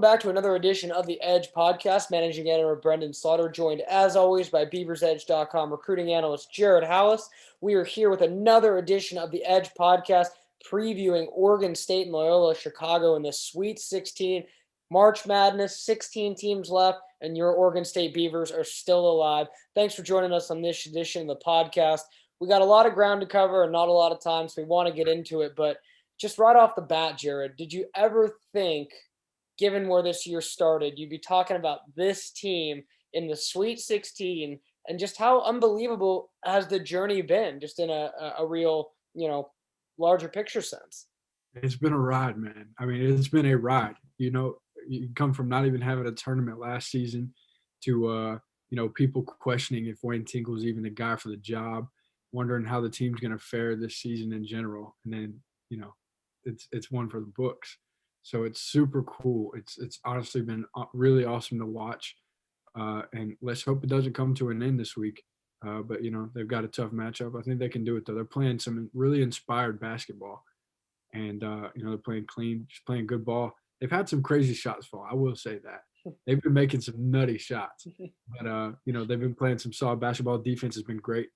back to another edition of the Edge podcast. Managing editor Brenden Slaughter, joined as always by BeaversEdge.com recruiting analyst Jared Halus. We are here with another edition of the Edge podcast, previewing Oregon State and Loyola Chicago in the Sweet 16. March Madness, 16 teams left, and your Oregon State Beavers are still alive. Thanks for joining us on this edition of the podcast. We got a lot of ground to cover and not a lot of time, so we want to get into it. But just right off the bat, Jared, did you ever think, given where this year started, you'd be talking about this team in the Sweet 16 and just how unbelievable has the journey been, just in a real, larger picture sense? It's been a ride, man. I mean, it's been a ride. You come from not even having a tournament last season to, people questioning if Wayne Tinkle's even the guy for the job, wondering how the team's going to fare this season in general. And then, it's one for the books. So it's super cool. It's honestly been really awesome to watch. And let's hope it doesn't come to an end this week. But, they've got a tough matchup. I think they can do it, though. They're playing some really inspired basketball. And, they're playing clean, just playing good ball. They've had some crazy shots fall. I will say that. They've been making some nutty shots. But, they've been playing some solid basketball. Defense has been great.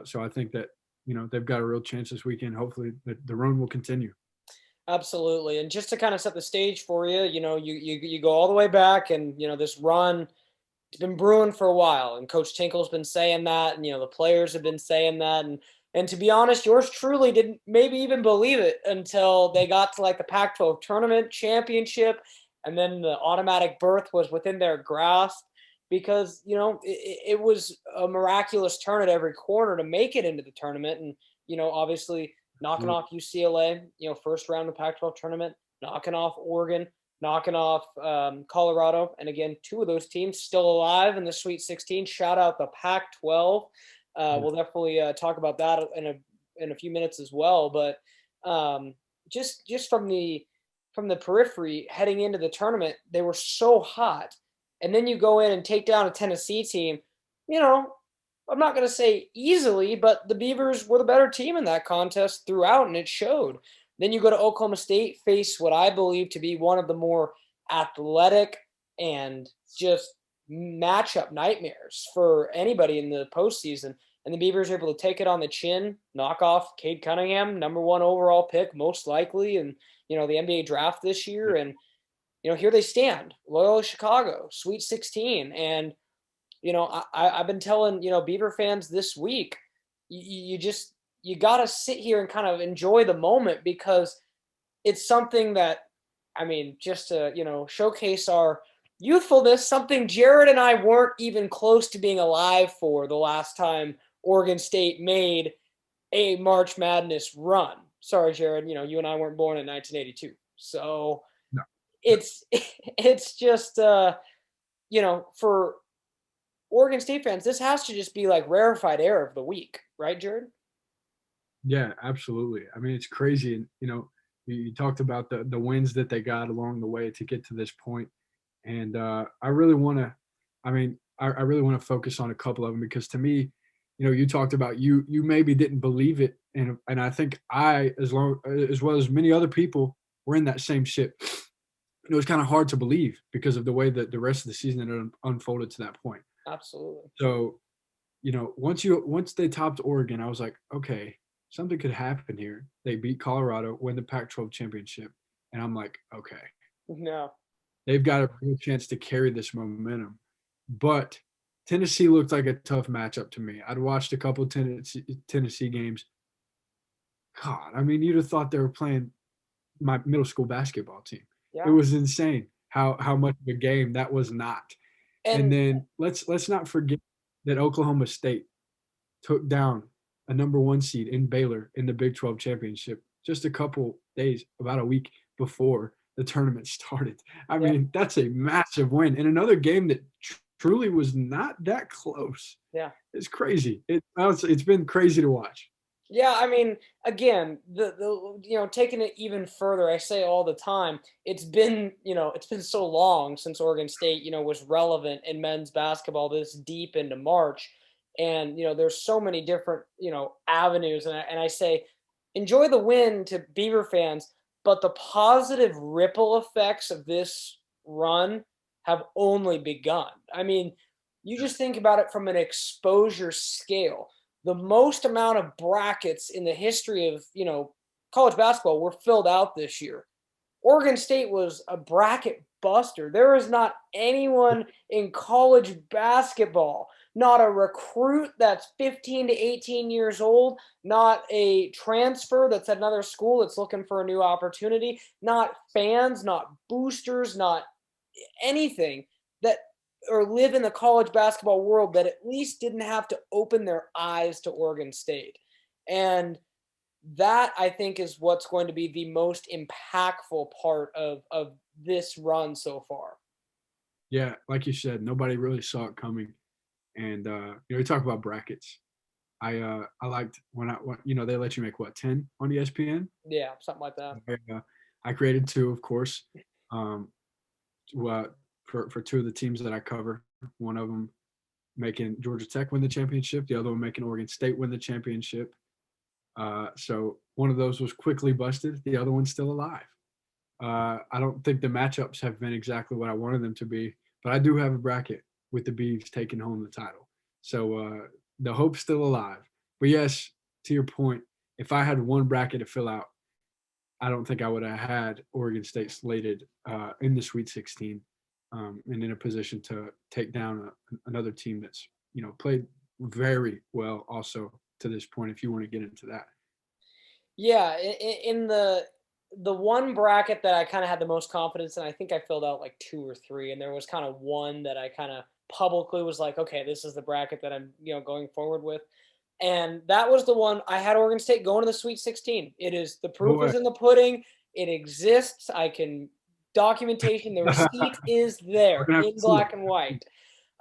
So I think that, they've got a real chance this weekend. Hopefully the run will continue. Absolutely. And just to kind of set the stage for you, you go all the way back, and, this run, it's been brewing for a while. And Coach Tinkle's been saying that, and, the players have been saying that. And to be honest, yours truly didn't maybe even believe it until they got to like the Pac-12 tournament championship. And then the automatic berth was within their grasp because, it was a miraculous turn at every corner to make it into the tournament. And, obviously knocking off UCLA, first round of the Pac-12 tournament, knocking off Oregon, knocking off Colorado. And again, two of those teams still alive in the Sweet 16. Shout out the Pac-12. We'll definitely talk about that in a few minutes as well. But just from the periphery heading into the tournament, they were so hot. And then you go in and take down a Tennessee team, I'm not going to say easily, but the Beavers were the better team in that contest throughout, and it showed. Then you go to Oklahoma State, face what I believe to be one of the more athletic and just matchup nightmares for anybody in the postseason. And the Beavers are able to take it on the chin, knock off Cade Cunningham, number 1 overall pick, most likely, in, the NBA draft this year. And, here they stand, Loyola Chicago, Sweet 16. And, I've been telling, Beaver fans this week, you got to sit here and kind of enjoy the moment, because it's something that, just to, showcase our youthfulness, something Jared and I weren't even close to being alive for the last time Oregon State made a March Madness run. Sorry, Jared, you and I weren't born in 1982. So No. it's just, for Oregon State fans, this has to just be like rarefied air of the week, right, Jared? Yeah, absolutely. It's crazy. And, you talked about the wins that they got along the way to get to this point. And I really want to, I really want to focus on a couple of them, because to me, you talked about you maybe didn't believe it. And I think as well as many other people, were in that same ship. It was kind of hard to believe because of the way that the rest of the season had unfolded to that point. Absolutely. So, once they topped Oregon, I was like, okay, something could happen here. They beat Colorado, win the Pac-12 championship. And I'm like, okay. No. They've got a real chance to carry this momentum. But Tennessee looked like a tough matchup to me. I'd watched a couple Tennessee games. God, you'd have thought they were playing my middle school basketball team. Yeah. It was insane how much of a game that was not. And then let's not forget that Oklahoma State took down a number 1 seed in Baylor in the Big 12 championship just a couple days, about a week before the tournament started. That's a massive win in another game that truly was not that close. Yeah. It's crazy. It's been crazy to watch. Yeah, again, the taking it even further, I say all the time, it's been so long since Oregon State, was relevant in men's basketball this deep into March. And, there's so many different, avenues. And I say, enjoy the win to Beaver fans, but the positive ripple effects of this run have only begun. I mean, you just think about it from an exposure scale. The most amount of brackets in the history of, college basketball were filled out this year. Oregon State was a bracket buster. There is not anyone in college basketball, not a recruit that's 15 to 18 years old, not a transfer that's at another school that's looking for a new opportunity, not fans, not boosters, not anything that or live in the college basketball world that at least didn't have to open their eyes to Oregon State. And that I think is what's going to be the most impactful part of this run so far. Yeah, like you said, nobody really saw it coming. And we talk about brackets. I liked when they let you make what 10 on ESPN. Yeah, something like that. I created two, of course, um, for two of the teams that I cover. One of them making Georgia Tech win the championship, the other one making Oregon State win the championship. So one of those was quickly busted, the other one's still alive. I don't think the matchups have been exactly what I wanted them to be, but I do have a bracket with the Beavs taking home the title. So the hope's still alive. But yes, to your point, if I had one bracket to fill out, I don't think I would have had Oregon State slated in the Sweet 16 and in a position to take down another team that's played very well also to this point. If you want to get into that, Yeah, in the one bracket that I kind of had the most confidence in, I think I filled out like two or three, and there was kind of one that I kind of publicly was like, okay, this is the bracket that I'm going forward with. And that was the one I had Oregon State going to the Sweet 16. It is the proof is in the pudding. It exists. I can documentation. The receipt is there in black and white.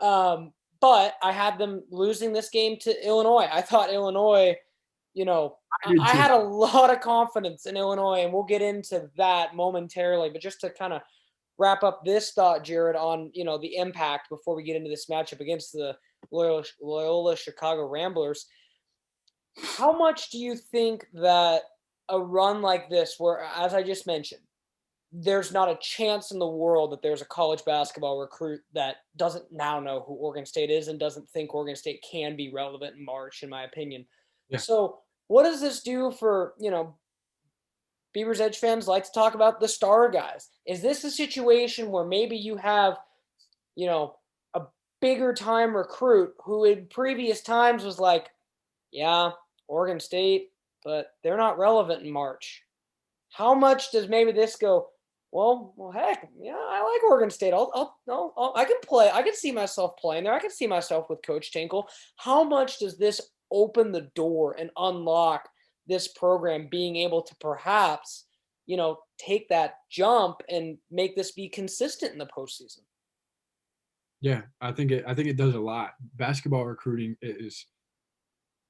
But I had them losing this game to Illinois. I thought Illinois, I had a lot of confidence in Illinois, and we'll get into that momentarily. But just to kind of wrap up this thought, Jared, on the impact before we get into this matchup against the Loyola Chicago Ramblers. How much do you think that a run like this, where, as I just mentioned, there's not a chance in the world that there's a college basketball recruit that doesn't now know who Oregon State is and doesn't think Oregon State can be relevant in March, in my opinion. Yeah. So what does this do for, Beavers Edge fans like to talk about the star guys? Is this a situation where maybe you have, a bigger time recruit who in previous times was like, yeah, Oregon State, but they're not relevant in March. How much does maybe this go, well, heck, yeah, I like Oregon State. I can play. I can see myself playing there. I can see myself with Coach Tinkle. How much does this open the door and unlock this program being able to perhaps, take that jump and make this be consistent in the postseason? Yeah, I think it does a lot. Basketball recruiting is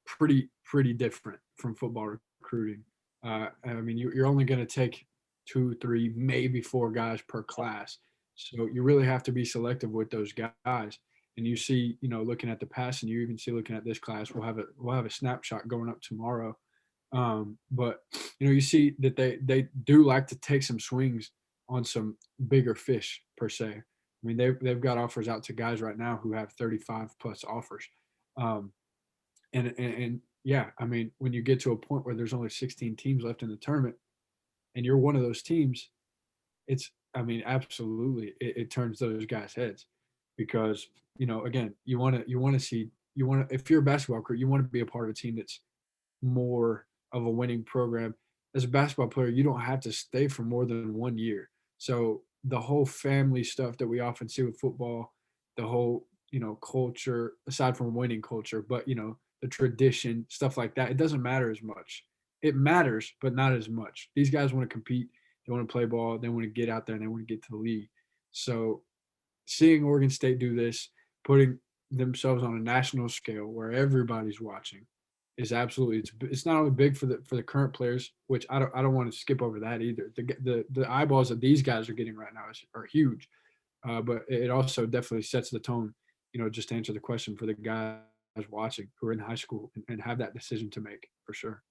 pretty different from football recruiting. I mean, you're only going to take 2, 3, maybe 4 guys per class, so you really have to be selective with those guys. And you see, looking at the past, and you even see looking at this class, we'll have a snapshot going up tomorrow. But you see that they do like to take some swings on some bigger fish per se. I mean, they've got offers out to guys right now who have 35 plus offers. And yeah, I mean, when you get to a point where there's only 16 teams left in the tournament and you're one of those teams, absolutely it turns those guys' heads because, again, if you're a basketball recruit, you want to be a part of a team that's more of a winning program. As a basketball player, you don't have to stay for more than 1 year. So the whole family stuff that we often see with football, the whole, culture, aside from winning culture, but, the tradition, stuff like that, it doesn't matter as much. It matters, but not as much. These guys want to compete. They want to play ball. They want to get out there and they want to get to the league. So seeing Oregon State do this, putting themselves on a national scale where everybody's watching is absolutely, it's not only big for the current players, which I don't want to skip over that either. The eyeballs that these guys are getting right now are huge. But it also definitely sets the tone, just to answer the question, for the guys watching who are in high school and have that decision to make for sure.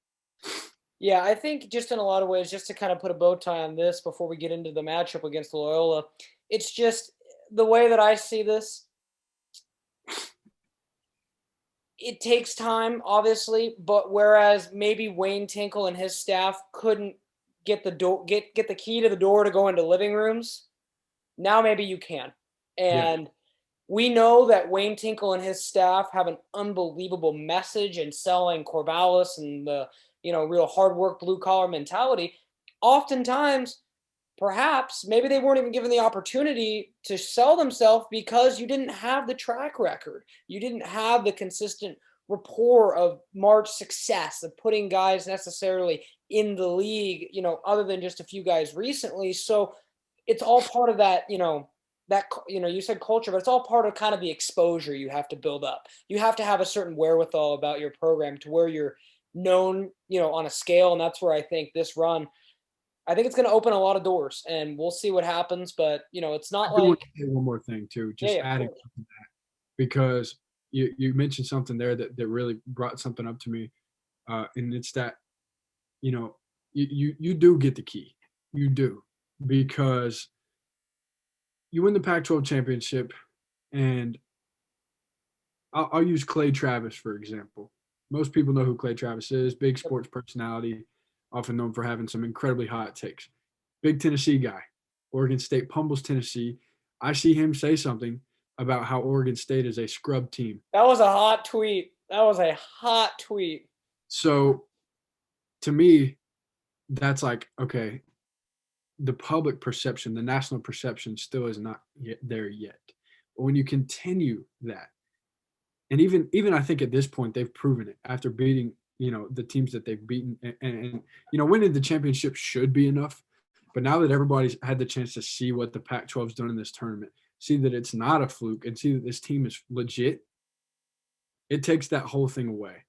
Yeah, I think just in a lot of ways, just to kind of put a bow tie on this before we get into the matchup against Loyola, it's just the way that I see this. It takes time, obviously, but whereas maybe Wayne Tinkle and his staff couldn't get the key to the door to go into living rooms, now maybe you can. Yeah. And we know that Wayne Tinkle and his staff have an unbelievable message in selling Corvallis and the, real hard work blue collar mentality. Oftentimes, perhaps maybe they weren't even given the opportunity to sell themselves because you didn't have the track record. You didn't have the consistent rapport of March success of putting guys necessarily in the league, other than just a few guys recently. So it's all part of that, you said culture, but it's all part of kind of the exposure you have to build up. You have to have a certain wherewithal about your program to where you're known, on a scale. And that's where I think this run, I think it's going to open a lot of doors, and we'll see what happens. But it's I not do want like, to say one more thing too, yeah, just yeah, of adding course. to that, because you mentioned something there that really brought something up to me, and it's that you know you do get the key, you do, because you win the Pac-12 championship, and I'll use Clay Travis for example. Most people know who Clay Travis is, big sports personality, often known for having some incredibly hot takes. Big Tennessee guy. Oregon State pummels Tennessee. I see him say something about how Oregon State is a scrub team. That was a hot tweet. That was a hot tweet. So to me, that's like, okay, the public perception, the national perception still is not yet there yet. But when you continue that, and even I think at this point they've proven it after beating the teams that they've beaten, and winning the championship should be enough. But now that everybody's had the chance to see what the Pac-12's done in this tournament, see that it's not a fluke, and see that this team is legit, it takes that whole thing away.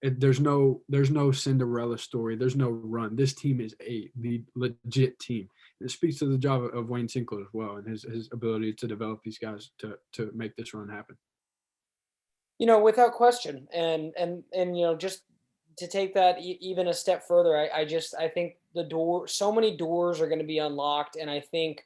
There's no Cinderella story. There's no run. This team is the legit team. It speaks to the job of Wayne Tinkle as well, and his ability to develop these guys to make this run happen. Without question. And just to take that even a step further, I think so many doors are going to be unlocked. And I think,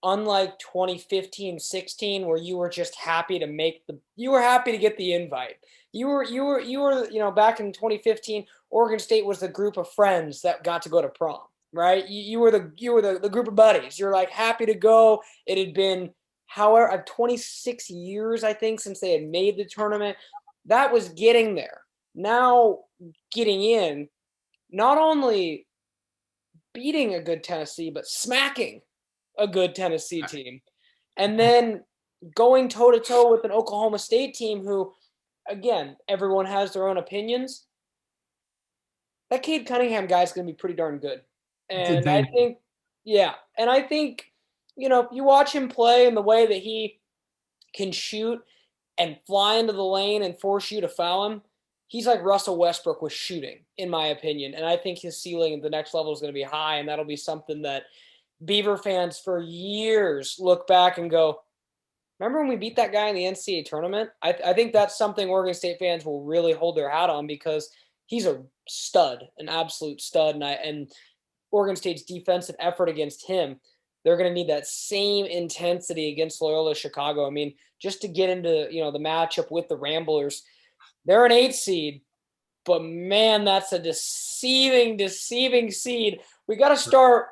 unlike 2015, 16, where you were just happy to you were happy to get the invite. Back in 2015, Oregon State was the group of friends that got to go to prom, right? You were the group of buddies. You're like happy to go. It had been, however, 26 years, I think, since they had made the tournament. That was getting there. Now, getting in, not only beating a good Tennessee, but smacking a good Tennessee team. And then going toe to toe with an Oklahoma State team who, again, everyone has their own opinions. That Cade Cunningham guy is going to be pretty darn good. It's a And I danger. think, yeah. And I think, you watch him play and the way that he can shoot and fly into the lane and force you to foul him. He's like Russell Westbrook with shooting, in my opinion. And I think his ceiling at the next level is going to be high. And that'll be something that Beaver fans for years look back and go, remember when we beat that guy in the NCAA tournament? I think that's something Oregon State fans will really hold their hat on, because he's a stud, an absolute stud. And Oregon State's defensive effort against him, they're going to need that same intensity against Loyola Chicago. I mean, just to get into, the matchup with the Ramblers, they're an 8 seed, but man, that's a deceiving seed. We got to start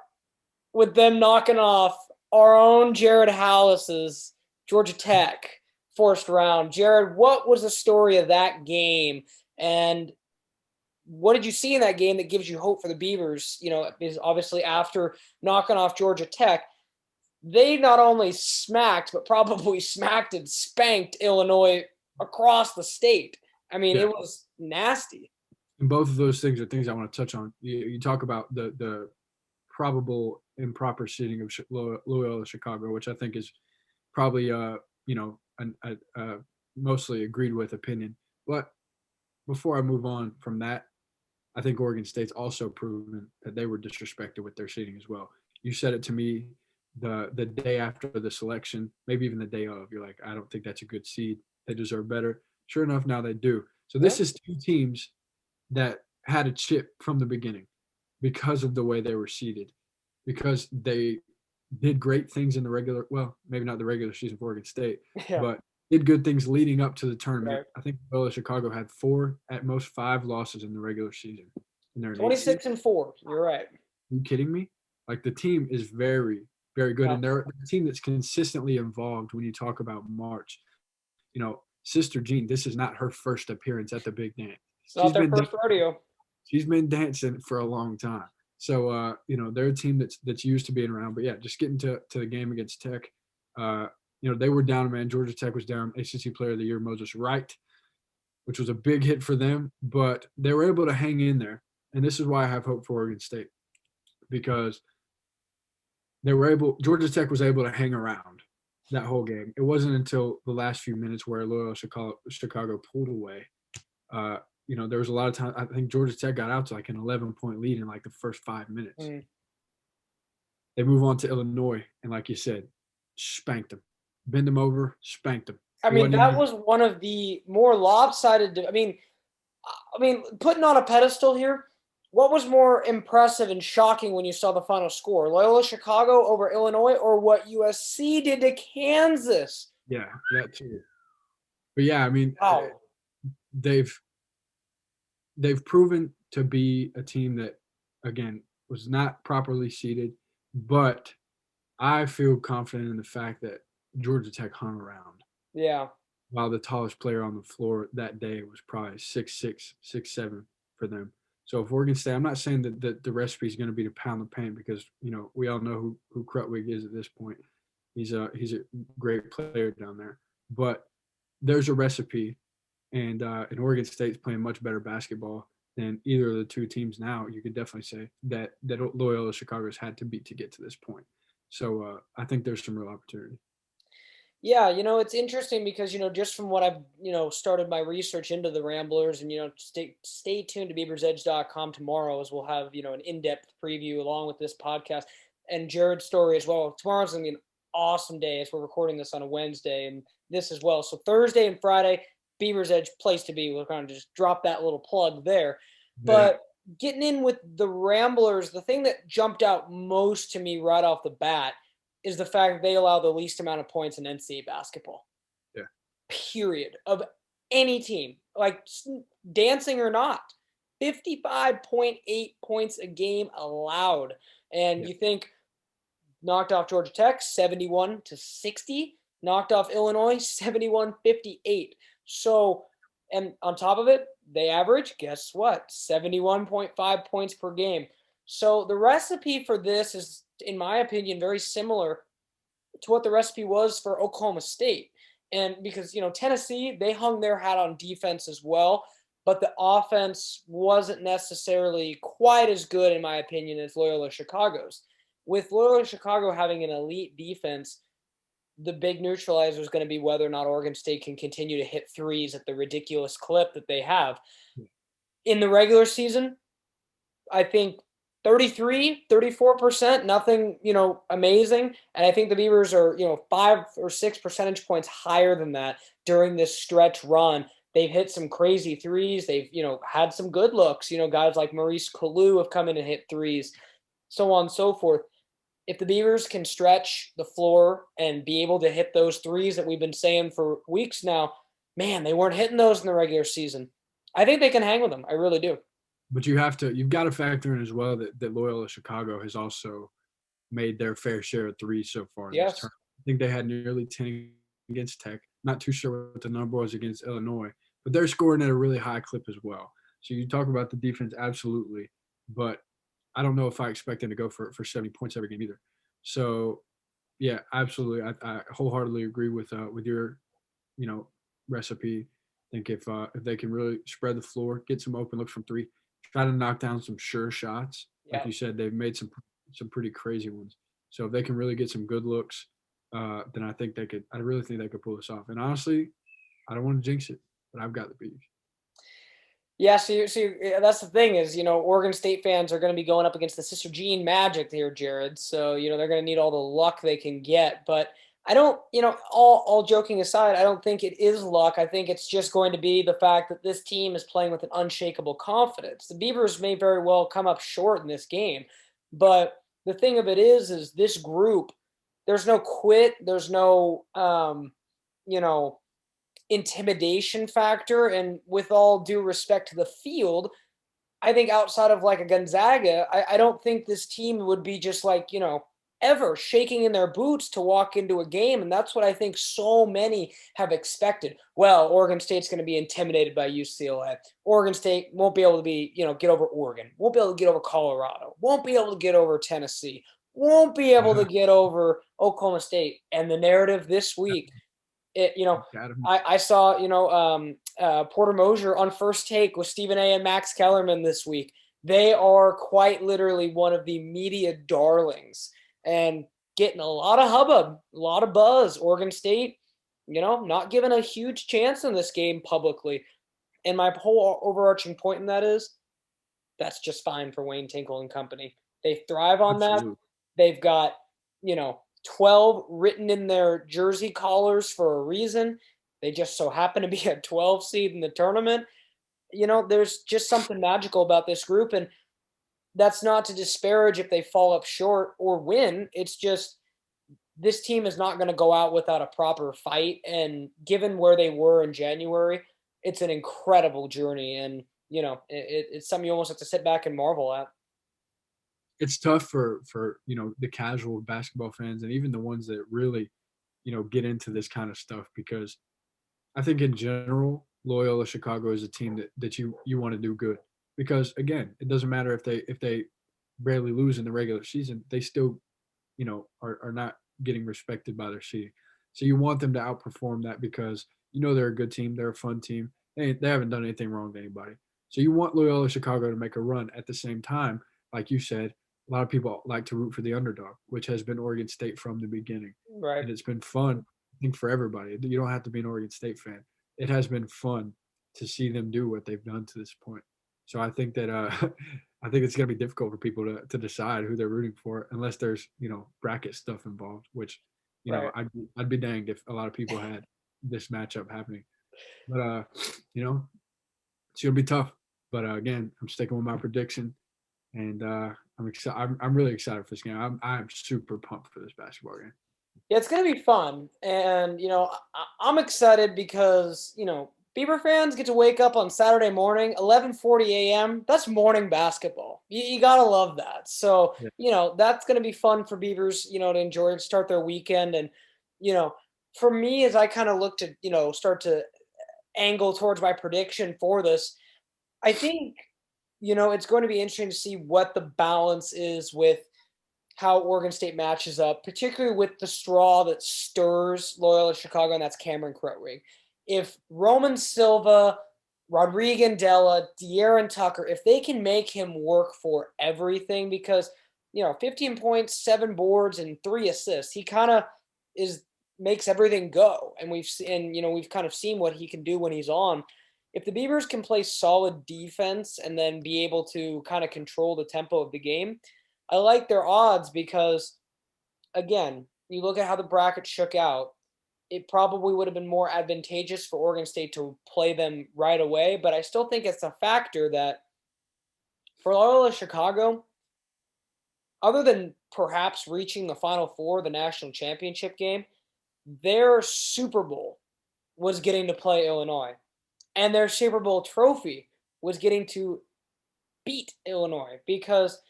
with them knocking off our own Jared Halus's Georgia Tech first round. Jared, what was the story of that game? And what did you see in that game that gives you hope for the Beavers? Is obviously after knocking off Georgia Tech, they not only smacked, but probably smacked and spanked Illinois across the state. I mean, Yeah. it was nasty. And both of those things are things I want to touch on. You talk about the probable improper seating of Loyola Chicago, which I think is probably a mostly agreed with opinion. But before I move on from that, I think Oregon State's also proven that they were disrespected with their seating as well. You said it to me the day after the selection, maybe even the day of. You're like, I don't think that's a good seed. They deserve better. Sure enough, now they do. So Yeah. this is two teams that had a chip from the beginning because of the way they were seeded, because they did great things in the regular, well, maybe not the regular season for Oregon State, Yeah, but did good things leading up to the tournament. right. I think Loyola Chicago had 4, at most 5 losses in the regular season, and they're an 8 seed. 26-4. You're right. Are you kidding me? Like the team is very, very good, Yeah. and they're a team that's consistently involved. When you talk about March, Sister Jean, this is not her first appearance at the big dance. It's not She's their been first rodeo. she's been dancing for a long time. So they're a team that's used to being around. But yeah, just getting to the game against Tech. They were down, man. Georgia Tech was down. ACC Player of the Year, Moses Wright, which was a big hit for them. But they were able to hang in there. And this is why I have hope for Oregon State, because Georgia Tech was able to hang around that whole game. It wasn't until the last few minutes where Loyola Chicago pulled away. There was a lot of time. I think Georgia Tech got out to like an 11-point lead in like the first 5 minutes. Mm. They move on to Illinois, and like you said, spanked them, bend them over, spanked them. I mean, that was one of the more lopsided. I mean, putting on a pedestal here. What was more impressive and shocking when you saw the final score? Loyola Chicago over Illinois, or what USC did to Kansas? Yeah, that too. But yeah, I mean, wow. They've proven to be a team that, again, was not properly seeded, but I feel confident in the fact that Georgia Tech hung around. Yeah. While the tallest player on the floor that day was probably 6'6", 6'7" for them. So if Oregon State, I'm not saying that the recipe is going to be to pound the paint, because we all know who Krutwig is at this point. He's a great player down there, but there's a recipe, and Oregon State's playing much better basketball than either of the two teams now. You could definitely say that Loyola Chicago's had to beat to get to this point. So I think there's some real opportunity. Yeah, it's interesting because, just from what I've, started my research into the Ramblers, and, stay tuned to BeaversEdge.com tomorrow, as we'll have, an in-depth preview along with this podcast and Jared's story as well. Tomorrow's going to be an awesome day as we're recording this on a Wednesday, and this as well. So Thursday and Friday, Beaver's Edge, place to be. We'll kind of just drop that little plug there. But getting in with the Ramblers, the thing that jumped out most to me right off the bat is the fact that they allow the least amount of points in NCAA basketball. Yeah. Period. Of any team, like dancing or not. 55.8 points a game allowed. And you think, knocked off Georgia Tech 71-60, knocked off Illinois 71-58. So, and on top of it, they average, guess what, 71.5 points per game. So the recipe for this is, in my opinion, very similar to what the recipe was for Oklahoma State. And because, Tennessee, they hung their hat on defense as well, but the offense wasn't necessarily quite as good, in my opinion, as Loyola Chicago's. With Loyola Chicago having an elite defense, the big neutralizer is going to be whether or not Oregon State can continue to hit threes at the ridiculous clip that they have. In the regular season, I think 33, 34%, nothing, amazing. And I think the Beavers are, 5 or 6 percentage points higher than that during this stretch run. They've hit some crazy threes. They've, had some good looks. Guys like Maurice Kalu have come in and hit threes, so on and so forth. If the Beavers can stretch the floor and be able to hit those threes that we've been saying for weeks now, man, they weren't hitting those in the regular season. I think they can hang with them. I really do. But you've got to factor in as well that Loyola Chicago has also made their fair share of threes so far. Yes. This term. I think they had nearly 10 against Tech. Not too sure what the number was against Illinois, but they're scoring at a really high clip as well. So you talk about the defense, absolutely, but I don't know if I expect them to go for 70 points every game either. So, yeah, absolutely. I wholeheartedly agree with your, recipe. I think if they can really spread the floor, get some open looks from three, try to knock down some sure shots. Like you said, they've made some pretty crazy ones. So if they can really get some good looks, then I think they could. I really think they could pull this off. And honestly, I don't want to jinx it, but I've got the Beavs. Yeah, so that's the thing is, Oregon State fans are going to be going up against the Sister Jean Magic here, Jared. So, they're going to need all the luck they can get. But I don't, all joking aside, I don't think it is luck. I think it's just going to be the fact that this team is playing with an unshakable confidence. The Beavers may very well come up short in this game, but the thing of it is this group, there's no quit, there's no, you know, intimidation factor. And with all due respect to the field, I think outside of like a Gonzaga, I don't think this team would be just like, ever shaking in their boots to walk into a game. And that's what I think so many have expected. Well, Oregon State's going to be intimidated by UCLA. Oregon State won't be able to get over Oregon, won't be able to get over Colorado, won't be able to get over Tennessee, won't be able to get over Oklahoma State. And the narrative this week, it, I saw, Porter Mosier on First Take with Stephen A. and Max Kellerman this week. They are quite literally one of the media darlings and getting a lot of hubbub, a lot of buzz. Oregon State, not given a huge chance in this game publicly. And my whole overarching point in that is that's just fine for Wayne Tinkle and company. They thrive on that. They've got, 12 written in their jersey collars for a reason. They just so happen to be a 12 seed in the tournament. There's just something magical about this group. And that's not to disparage if they fall up short or win. It's just this team is not going to go out without a proper fight. And given where they were in January, it's an incredible journey. And, it's something you almost have to sit back and marvel at. It's tough for the casual basketball fans and even the ones that really get into this kind of stuff, because I think in general Loyola Chicago is a team that you want to do good, because again, it doesn't matter if they barely lose in the regular season, they still are not getting respected by their seeding. So you want them to outperform that, because they're a good team, they're a fun team, they haven't done anything wrong to anybody. So you want Loyola Chicago to make a run. At the same time, like you said, a lot of people like to root for the underdog, which has been Oregon State from the beginning. Right. And it's been fun, I think, for everybody. You don't have to be an Oregon State fan. It has been fun to see them do what they've done to this point. So I think that I think it's going to be difficult for people to decide who they're rooting for, unless there's bracket stuff involved, which Right. I'd be danged if a lot of people had this matchup happening. But it's going to be tough. But again, I'm sticking with my prediction, and I'm excited. I'm really excited for this game. I'm super pumped for this basketball game. Yeah, it's going to be fun. And, I'm excited because, Beaver fans get to wake up on Saturday morning, 11:40 a.m. That's morning basketball. You got to love that. So, Yeah. That's going to be fun for Beavers, to enjoy, start their weekend. And, for me, as I kind of look to, start to angle towards my prediction for this, I think, it's going to be interesting to see what the balance is with how Oregon State matches up, particularly with the straw that stirs Loyola Chicago, and that's Cameron Krutwig. If Roman Silva, Rodrigo Della, De'Aaron Tucker, if they can make him work for everything, because 15 points, 7 boards, and 3 assists, he kind of makes everything go. And we've kind of seen what he can do when he's on. If the Beavers can play solid defense and then be able to kind of control the tempo of the game, I like their odds because, again, you look at how the bracket shook out, it probably would have been more advantageous for Oregon State to play them right away. But I still think it's a factor that for Loyola Chicago, other than perhaps reaching the Final Four, the national championship game, their Super Bowl was getting to play Illinois. And their Super Bowl trophy was getting to beat Illinois, because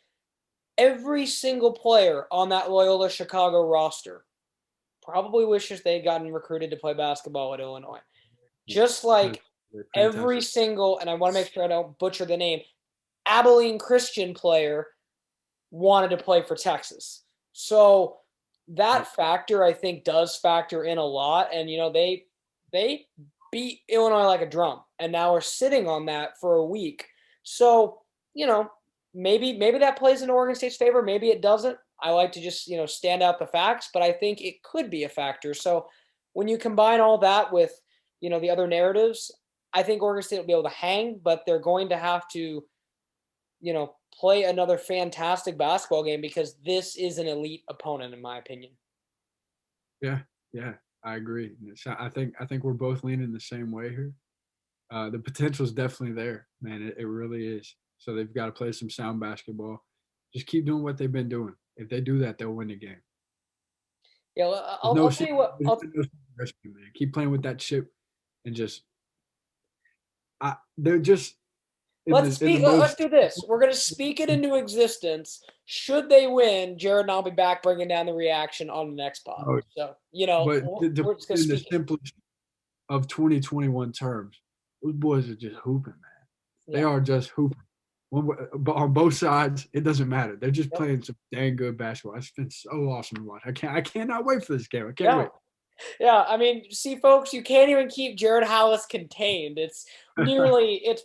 every single player on that Loyola Chicago roster probably wishes they had gotten recruited to play basketball at Illinois. Just like every single, and I want to make sure I don't butcher the name, Abilene Christian player wanted to play for Texas. So that factor, I think, does factor in a lot. And, they beat Illinois like a drum, and now are sitting on that for a week. So, maybe that plays in Oregon State's favor. Maybe it doesn't. I like to just, stand out the facts, but I think it could be a factor. So when you combine all that with, the other narratives, I think Oregon State will be able to hang, but they're going to have to, play another fantastic basketball game, because this is an elite opponent, in my opinion. Yeah. Yeah, I agree. I think we're both leaning the same way here. The potential is definitely there, man. It really is. So they've got to play some sound basketball. Just keep doing what they've been doing. If they do that, they'll win the game. Yeah, There's no I'll tell you what. there's no rescue, man. Keep playing with that chip and just they're just in the Let's most. do this. We're gonna speak it into existence. Should they win, Jared and I'll be back bringing down the reaction on the next pod. So But to we're put just it gonna in the speak it. simplest of 2021 terms, those boys are just hooping, man. They Yeah. are just hooping. But on both sides, it doesn't matter. They're just Yep. playing some dang good basketball. It's been so awesome to watch. I cannot wait for this game. I can't Yeah. wait. Yeah, I mean, see, folks, you can't even keep Jared Halus contained. It's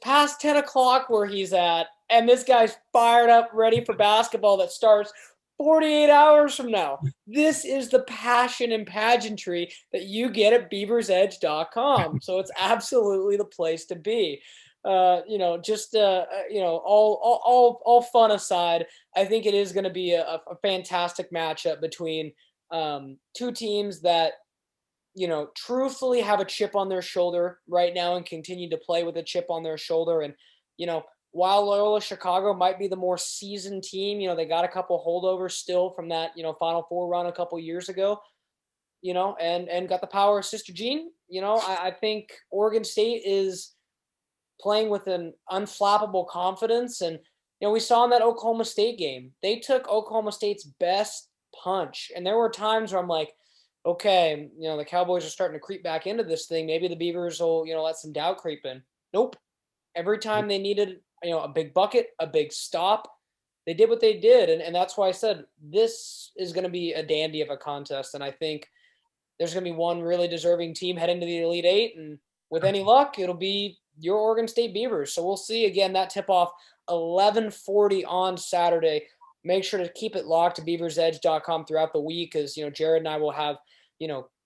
past 10 o'clock where he's at, and this guy's fired up, ready for basketball that starts 48 hours from now. This is the passion and pageantry that you get at BeaversEdge.com. So it's absolutely the place to be. All fun aside, I think it is going to be a fantastic matchup between two teams that truthfully have a chip on their shoulder right now and continue to play with a chip on their shoulder. And, while Loyola Chicago might be the more seasoned team, they got a couple holdovers still from that, Final Four run a couple years ago, and got the power of Sister Jean. I think Oregon State is playing with an unflappable confidence. And, we saw in that Oklahoma State game, they took Oklahoma State's best punch. And there were times where I'm like, okay, the Cowboys are starting to creep back into this thing. Maybe the Beavers will, let some doubt creep in. Nope. Every time they needed, a big bucket, a big stop, they did what they did. And that's why I said this is going to be a dandy of a contest. And I think there's going to be one really deserving team heading to the Elite Eight. And with any luck, it'll be your Oregon State Beavers. So we'll see. Again, that tip-off 11:40 on Saturday. Make sure to keep it locked to BeaversEdge.com throughout the week, as Jared and I will have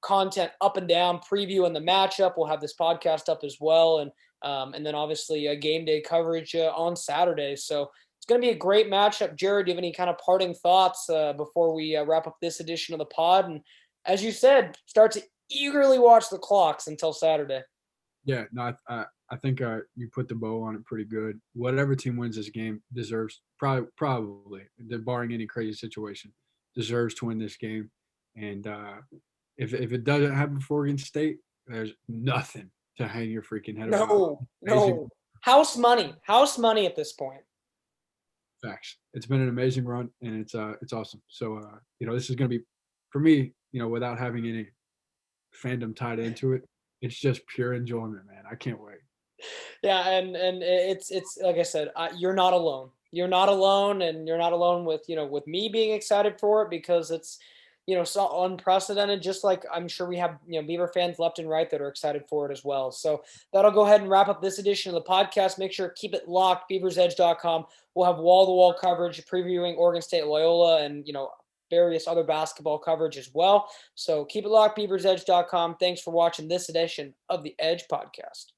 content up and down previewing the matchup. We'll have this podcast up as well, and then obviously a game day coverage on Saturday. So it's going to be a great matchup. Jared, do you have any kind of parting thoughts before we wrap up this edition of the pod? And as you said, start to eagerly watch the clocks until Saturday. Yeah, no, I think you put the bow on it pretty good. Whatever team wins this game deserves probably, barring any crazy situation, deserves to win this game. And if it doesn't happen for Oregon State, there's nothing to hang your freaking head about. No. House money at this point. Facts. It's been an amazing run, and it's awesome. So this is going to be, for me, without having any fandom tied into it, it's just pure enjoyment, man. I can't wait. Yeah, and it's like I said, you're not alone. You're not alone, and you're not alone with with me being excited for it, because it's so unprecedented. Just like I'm sure we have Beaver fans left and right that are excited for it as well. So that'll go ahead and wrap up this edition of the podcast. Make sure to keep it locked. BeaversEdge.com. We'll have wall-to-wall coverage previewing Oregon State, Loyola, and various other basketball coverage as well. So keep it locked. BeaversEdge.com. Thanks for watching this edition of the Edge Podcast.